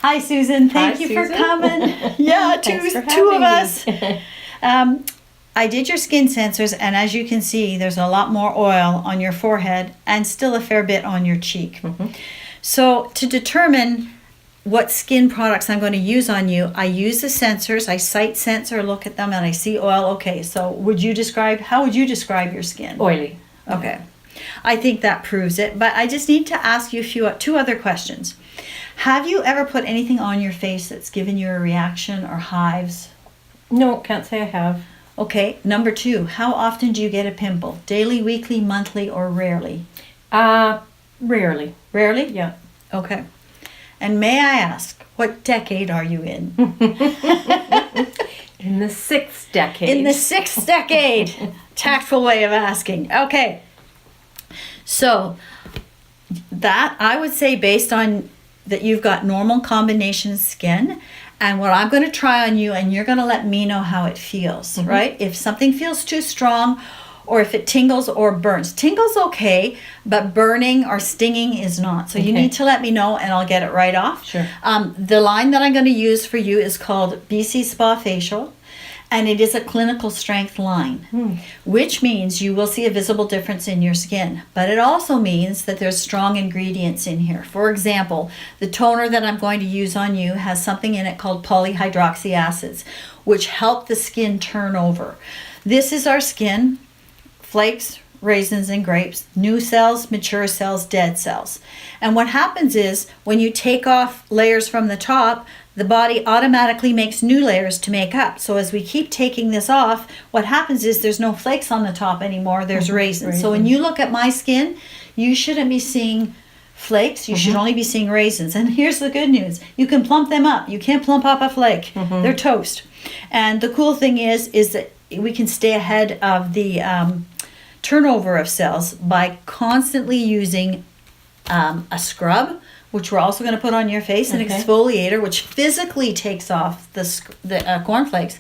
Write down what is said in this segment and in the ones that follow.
Hi, Susan. Thank you Susan. for coming. Yeah, Thanks for two of having us. I did your skin sensors, and as you can see, there's a lot more oil on your forehead and still a fair bit on your cheek. So to determine what skin products I'm going to use on you, I use the sensors. I sight sensor, look at them, and I see oil. Okay, so how would you describe your skin? Oily. Okay. I think that proves it, but I just need to ask you two other questions. Have you ever put anything on your face that's given you a reaction or hives? No, can't say I have. Okay, number 2, how often do you get a pimple? Daily, weekly, monthly, or rarely? Rarely. Rarely? Yeah. Okay. And may I ask, what decade are you in? In the 6th decade. In the 6th decade. Tactful way of asking. Okay. So that I would say based on that you've got normal combination skin, and what I'm going to try on you, and you're going to let me know how it feels, right? If something feels too strong, or if it tingles or burns. Tingle's okay, but burning or stinging is not. So you need to let me know and I'll get it right off. Sure. The line that I'm going to use for you is called BC Spa Facial, and it is a clinical strength line, which means you will see a visible difference in your skin. But it also means that there's strong ingredients in here. For example, the toner that I'm going to use on you has something in it called polyhydroxy acids, which help the skin turn over. This is our skin: flakes, raisins, and grapes, new cells, mature cells, dead cells. And what happens is when you take off layers from the top, the body automatically makes new layers to make up. So as we keep taking this off, what happens is there's no flakes on the top anymore, there's raisins. So when you look at my skin, you shouldn't be seeing flakes, you should only be seeing raisins. And here's the good news: you can plump them up. You can't plump up a flake. They're toast. And the cool thing is that we can stay ahead of the turnover of cells by constantly using a scrub, which we're also going to put on your face, an exfoliator, which physically takes off the cornflakes.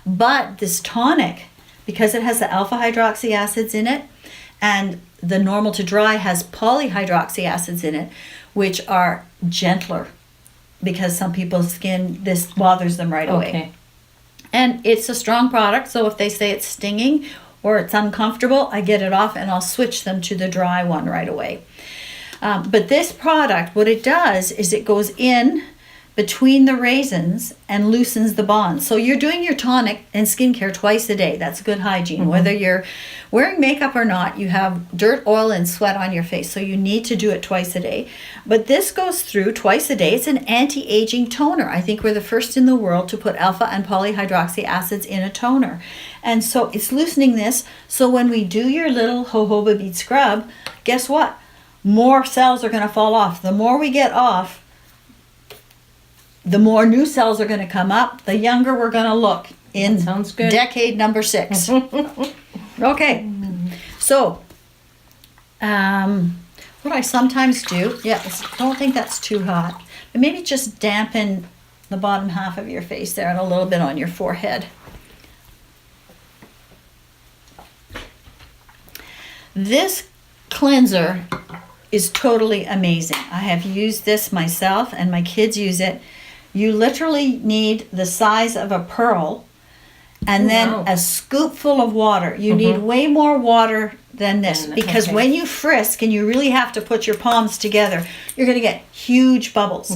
But this tonic, because it has the alpha hydroxy acids in it, and the normal to dry has polyhydroxy acids in it, which are gentler, because some people's skin, this bothers them right away. And it's a strong product, so if they say it's stinging or it's uncomfortable, I get it off and I'll switch them to the dry one right away. But this product, what it does is it goes in between the raisins and loosens the bonds. So you're doing your tonic and skincare twice a day. That's good hygiene. Whether you're wearing makeup or not, you have dirt, oil, and sweat on your face. So you need to do it twice a day. But this goes through twice a day. It's an anti-aging toner. I think we're the first in the world to put alpha and polyhydroxy acids in a toner. And so it's loosening this. So when we do your little jojoba bead scrub, guess what? More cells are going to fall off. The more we get off, the more new cells are going to come up, the younger we're going to look in decade number 6. Okay. So, what I sometimes do, don't think that's too hot, but maybe just dampen the bottom half of your face there and a little bit on your forehead. This cleanser is totally amazing. I have used this myself and my kids use it. You literally need the size of a pearl and then a scoop full of water. You need way more water than this, because when you frisk and you really have to put your palms together, you're going to get huge bubbles.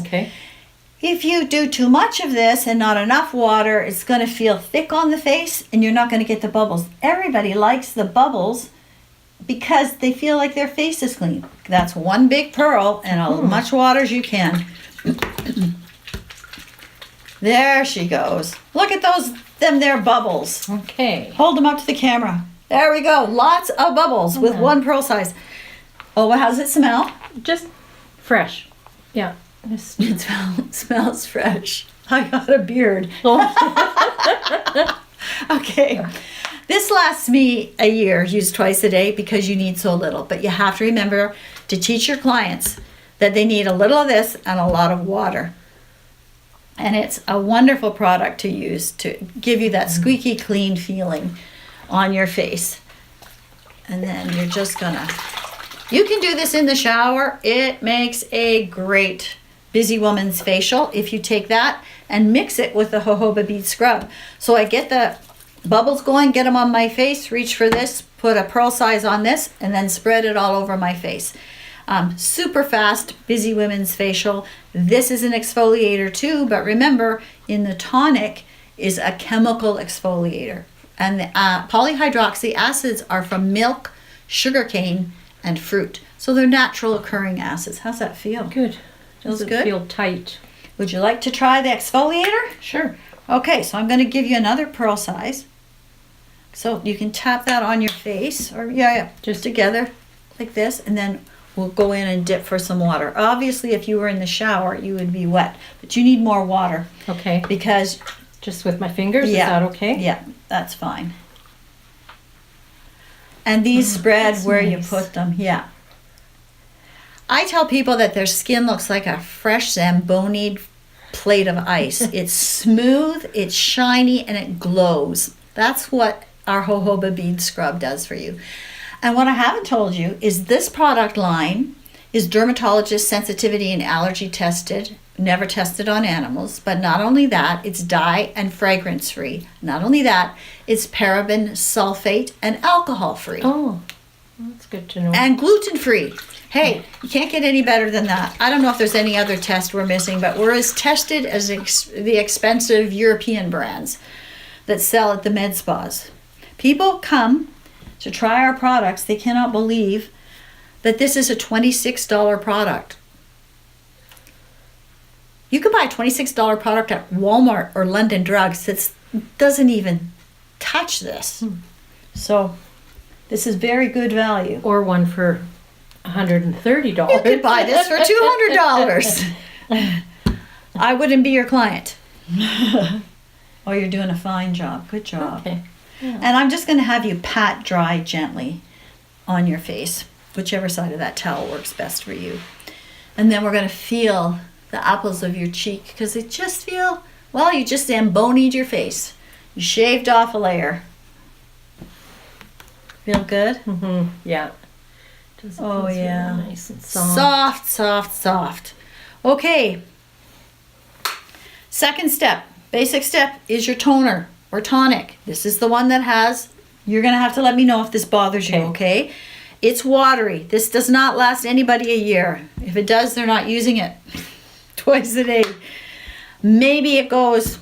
If you do too much of this and not enough water, it's going to feel thick on the face and you're not going to get the bubbles. Everybody likes the bubbles because they feel like their face is clean. That's one big pearl and as much water as you can. There she goes. Look at them there bubbles. Hold them up to the camera. There we go. Lots of bubbles with one pearl size. Oh, how does it smell? Just fresh. Yeah. It smells fresh. I got a beard. Okay. This lasts me a year, used twice a day, because you need so little. But you have to remember to teach your clients that they need a little of this and a lot of water. And it's a wonderful product to use to give you that squeaky clean feeling on your face. And then you're just gonna, you can do this in the shower. It makes a great Busy Woman's Facial if you take that and mix it with the jojoba bead scrub. So I get the bubbles going, get them on my face, reach for this, put a pearl size on this, and then spread it all over my face. Super fast, Busy Women's Facial. This is an exfoliator too, but remember, in the tonic is a chemical exfoliator. And the polyhydroxy acids are from milk, sugarcane, and fruit. So they're natural occurring acids. How's that feel? Good. Feels Doesn't good? feel tight. Would you like to try the exfoliator? Sure. Okay, so I'm going to give you another pearl size. So you can tap that on your face, or just together like this, and then we'll go in and dip for some water. Obviously, if you were in the shower, you would be wet, but you need more water Okay. because Just with my fingers, Yeah. is that okay? yeah, that's fine. And these spread that's where nice. you put them. Yeah. I tell people that their skin looks like a fresh Zamboni plate of ice. It's smooth, it's shiny, and it glows. That's what our jojoba bead scrub does for you. And what I haven't told you is this product line is dermatologist sensitivity and allergy tested, never tested on animals. But not only that, it's dye and fragrance free. Not only that, it's paraben, sulfate, and alcohol free. Oh, that's good to know. And gluten free. Hey, you can't get any better than that. I don't know if there's any other test we're missing, but we're as tested as the expensive European brands that sell at the med spas. People come to try our products. They cannot believe that this is a $26 product. You could buy a $26 product at Walmart or London Drugs that doesn't even touch this. So this is very good value. Or one for $130. You could buy this for $200. I wouldn't be your client. Oh, you're doing a fine job. Good job. Okay. Yeah. And I'm just going to have you pat dry gently on your face, whichever side of that towel works best for you. And then we're going to feel the apples of your cheek because they just feel, well, you just zambonied your face. You shaved off a layer. Feel good? Mm-hmm. Yeah. Doesn't Oh, feels yeah. Really nice and soft. Soft, soft, soft. Okay. Second step, basic step is your toner or tonic. This is the one that has, you're going to have to let me know if this bothers you, okay? It's watery. This does not last anybody a year. If it does, they're not using it twice a day. Maybe it goes,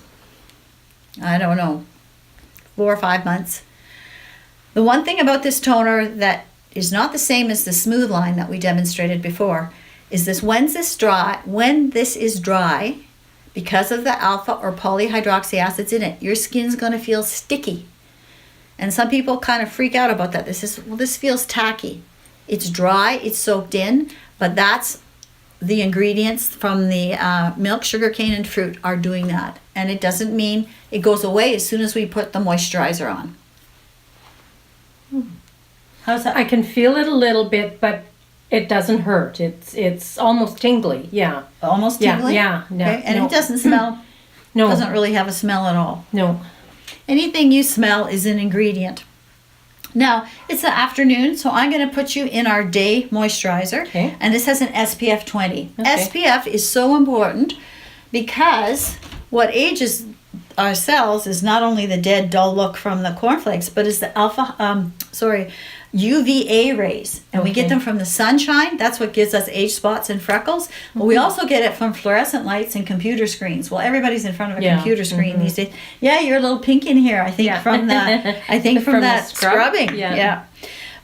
I don't know, 4 or 5 months. The one thing about this toner that is not the same as the smooth line that we demonstrated before is this when this is dry, because of the alpha or polyhydroxy acids in it, your skin's going to feel sticky. And some people kind of freak out about that. This feels tacky. It's dry, it's soaked in, but that's the ingredients from the milk, sugar cane, and fruit are doing that. And it doesn't mean it goes away as soon as we put the moisturizer on. How's that? I can feel it a little bit, but it doesn't hurt. It's almost tingly. Yeah. Almost tingly? Yeah. Okay. And no. it doesn't smell, No. doesn't really have a smell at all. No. Anything you smell is an ingredient. Now, it's the afternoon, so I'm going to put you in our day moisturizer. Okay. And this has an SPF 20. Okay. SPF is so important because what ages our cells is not only the dead, dull look from the cornflakes, but is the UVA rays. And we get Okay. them from the sunshine. That's what gives us age spots and freckles. But we also get it from fluorescent lights and computer screens. Well, everybody's in front of a Yeah. computer screen these days. Yeah, you're a little pink in here. I think Yeah. from the From the that scrubbing. Yeah.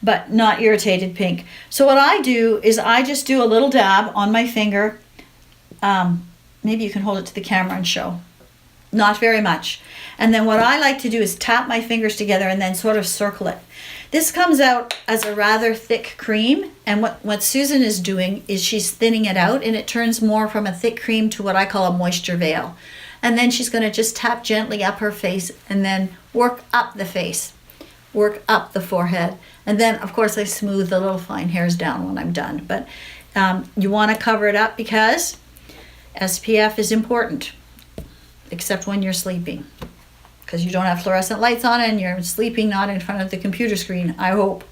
But not irritated pink. So what I do is I just do a little dab on my finger. Maybe you can hold it to the camera and show. Not very much. And then what I like to do is tap my fingers together and then sort of circle it. This comes out as a rather thick cream, and what Susan is doing is she's thinning it out, and it turns more from a thick cream to what I call a moisture veil. And then she's going to just tap gently up her face and then work up the face, work up the forehead. And then, of course, I smooth the little fine hairs down when I'm done. But you want to cover it up because SPF is important, except when you're sleeping. Because you don't have fluorescent lights on and you're sleeping not in front of the computer screen, I hope.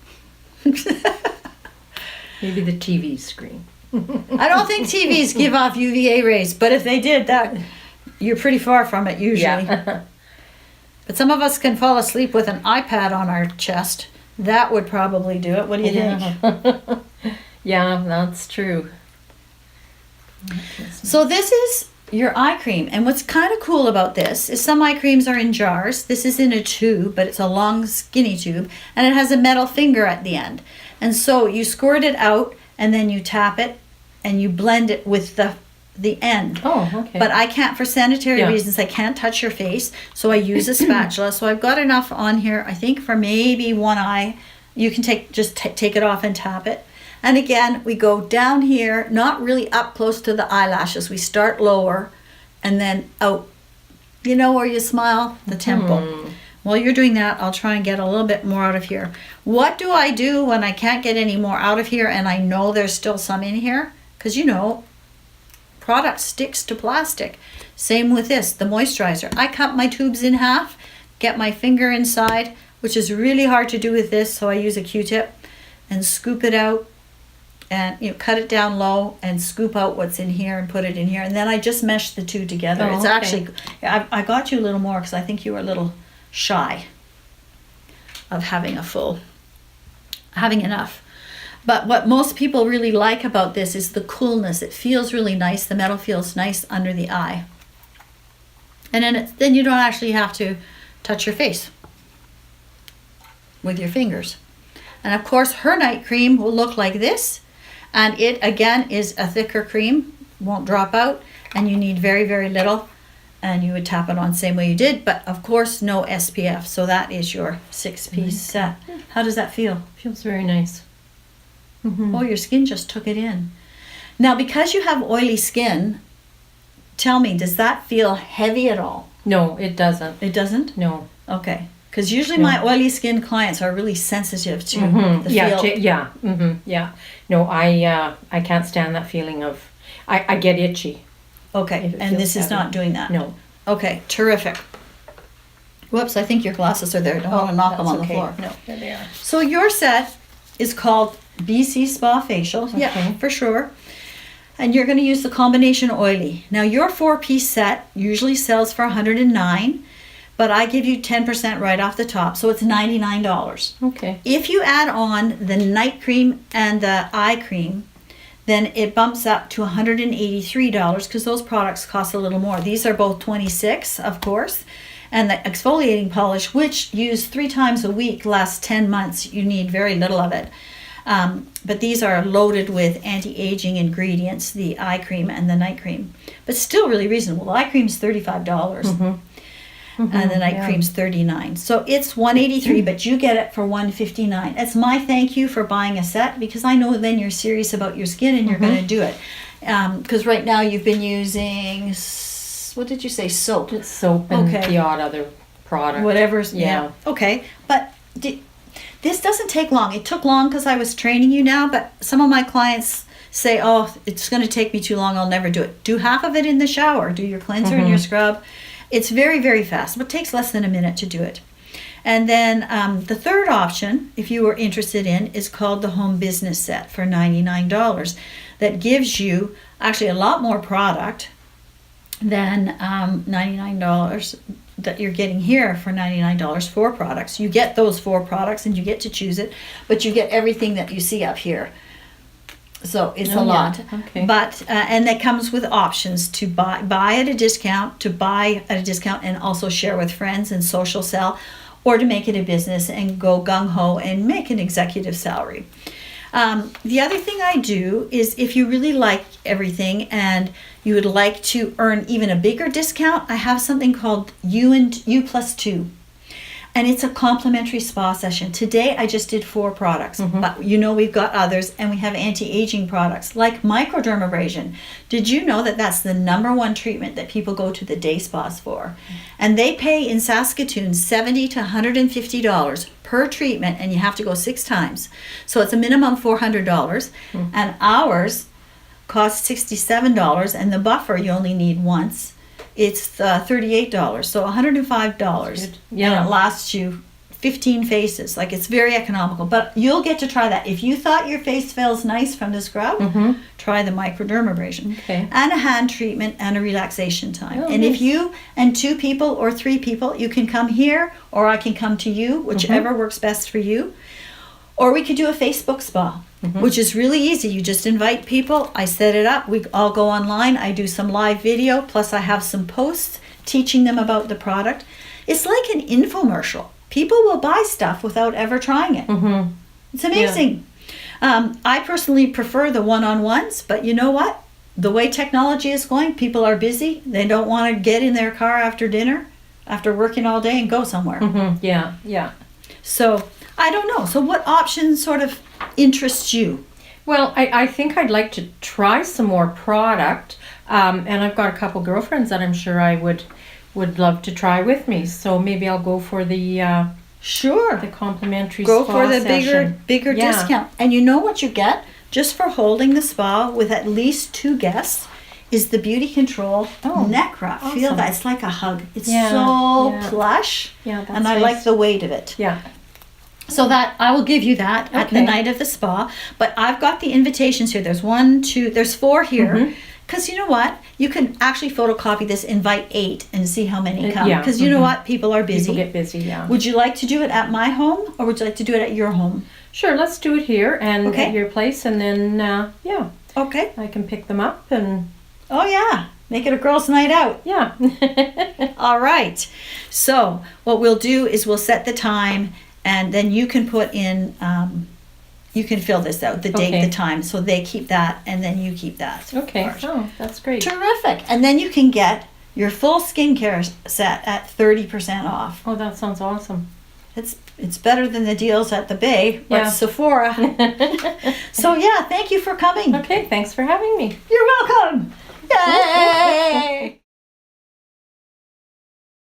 Maybe the TV screen. I don't think TVs give off UVA rays, but if they did, that you're pretty far from it usually. Yeah. But some of us can fall asleep with an iPad on our chest. That would probably do it. What do you think? Yeah, that's true. So this is your eye cream. And what's kind of cool about this is some eye creams are in jars. This is in a tube, but it's a long, skinny tube. And it has a metal finger at the end. And so you squirt it out and then you tap it and you blend it with the end. Oh, okay. But I can't, for sanitary Yeah. reasons, I can't touch your face. So I use a spatula. So I've got enough on here, I think, for maybe one eye. You can take it off and tap it. And again, we go down here, not really up close to the eyelashes. We start lower and then out. You know where you smile? The temple. While you're doing that, I'll try and get a little bit more out of here. What do I do when I can't get any more out of here and I know there's still some in here? Because product sticks to plastic. Same with this, the moisturizer. I cut my tubes in half, get my finger inside, which is really hard to do with this, so I use a Q-tip and scoop it out and cut it down low and scoop out what's in here and put it in here. And then I just mesh the two together. Oh, it's okay. actually, I got you a little more because I think you were a little shy of having enough. But what most people really like about this is the coolness. It feels really nice. The metal feels nice under the eye. And then you don't actually have to touch your face with your fingers. And of course, her night cream will look like this. And it, again, is a thicker cream. Won't drop out. And you need very, very little. And you would tap it on same way you did. But of course, no SPF. So that is your 6-piece set. How does that feel? Feels very nice. Oh, your skin just took it in. Now, because you have oily skin, tell me, does that feel heavy at all? No, it doesn't. It doesn't? No. Okay. Because usually my oily skin clients are really sensitive to the Yeah, feel. yeah. No, I can't stand that feeling of, I get itchy. Okay, If it and feels this is heavy. not doing that? No. Okay, terrific. Whoops, I think your glasses are there. Don't want to knock them that's on the okay. floor. No, there they are. So your set is called BC Spa Facial. Yeah, Okay. for sure. And you're going to use the combination oily. Now your 4-piece set usually sells for $109, but I give you 10% right off the top, so it's $99. Okay. If you add on the night cream and the eye cream, then it bumps up to $183 because those products cost a little more. These are both $26, of course. And the exfoliating polish, which used 3 times a week, lasts 10 months. You need very little of it. But these are loaded with anti-aging ingredients, the eye cream and the night cream. But still really reasonable. The eye cream is $35. And the night cream's $39. So it's $183, but you get it for $159. It's my thank you for buying a set because I know then you're serious about your skin and you're going to do it. Because right now you've been using, what did you say, soap? It's soap and Okay. the odd other product. Whatever's, Yeah. Okay, but this doesn't take long. It took long because I was training you now, but some of my clients say, oh, it's going to take me too long. I'll never do it. Do half of it in the shower. Do your cleanser and your scrub. It's very, very fast, but it takes less than a minute to do it. And then the third option, if you were interested in, is called the Home Business Set for $99. That gives you actually a lot more product than $99 that you're getting here for $99 for products. You get those 4 products and you get to choose it, but you get everything that you see up here. So it's a lot. Okay. But and that comes with options to buy at a discount, and also share with friends and social sell, or to make it a business and go gung-ho and make an executive salary. The other thing I do is if you really like everything and you would like to earn even a bigger discount, I have something called U+2. And it's a complimentary spa session. Today I just did 4 products, but we've got others, and we have anti-aging products like microdermabrasion. Did you know that that's the #1 treatment that people go to the day spas for? And they pay in Saskatoon $70 to $150 per treatment, and you have to go 6 times. So it's a minimum $400, and ours costs $67, and the buffer you only need once. It's $38, so $105. Good. Yeah. And it lasts you 15 faces. Like, it's very economical, but you'll get to try that. If you thought your face feels nice from the scrub, try the microdermabrasion. Okay. And a hand treatment and a relaxation time. Oh, and nice. if you and 2 people or 3 people, you can come here or I can come to you, whichever works best for you. Or we could do a Facebook spa, which is really easy. You just invite people. I set it up. We all go online. I do some live video, plus I have some posts teaching them about the product. It's like an infomercial. People will buy stuff without ever trying it. It's amazing. I personally prefer the one-on-ones, but you know what? The way technology is going, people are busy. They don't want to get in their car after dinner, after working all day, and go somewhere. Yeah, yeah. So I don't know. So what options sort of interest you? Well, I think I'd like to try some more product, and I've got a couple girlfriends that I'm sure I would love to try with me. So maybe I'll go for the Sure. complimentary Go spa for the session. bigger Yeah. discount. And you know what you get just for holding the spa with at least 2 guests is the Beauty Control neck wrap. Feel awesome. that. It's like a hug. It's Yeah, so yeah. plush. Yeah, that's And I nice. like the weight of it. Yeah. So that I will give you that at the Okay. night of the spa. But I've got the invitations here. There's 1, 2, there's 4 here. Because you know what? You can actually photocopy this, invite 8, and see how many come. yeah, Because you know what? People are busy. People get busy, yeah. Would you like to do it at my home, or would you like to do it at your home? Sure, let's do it here and Okay. at your place, and then, yeah, Okay. I can pick them up and, Oh, yeah. Make it a girls' night out. yeah. All right. So what we'll do is we'll set the time, and then you can put in, you can fill this out, the date, Okay. the time. So they keep that, and then you keep that. Okay, part. oh, that's great. Terrific. And then you can get your full skincare set at 30% off. Oh, that sounds awesome. It's better than the deals at the Bay, but Yeah. Sephora. So yeah, thank you for coming. Okay, thanks for having me. You're welcome.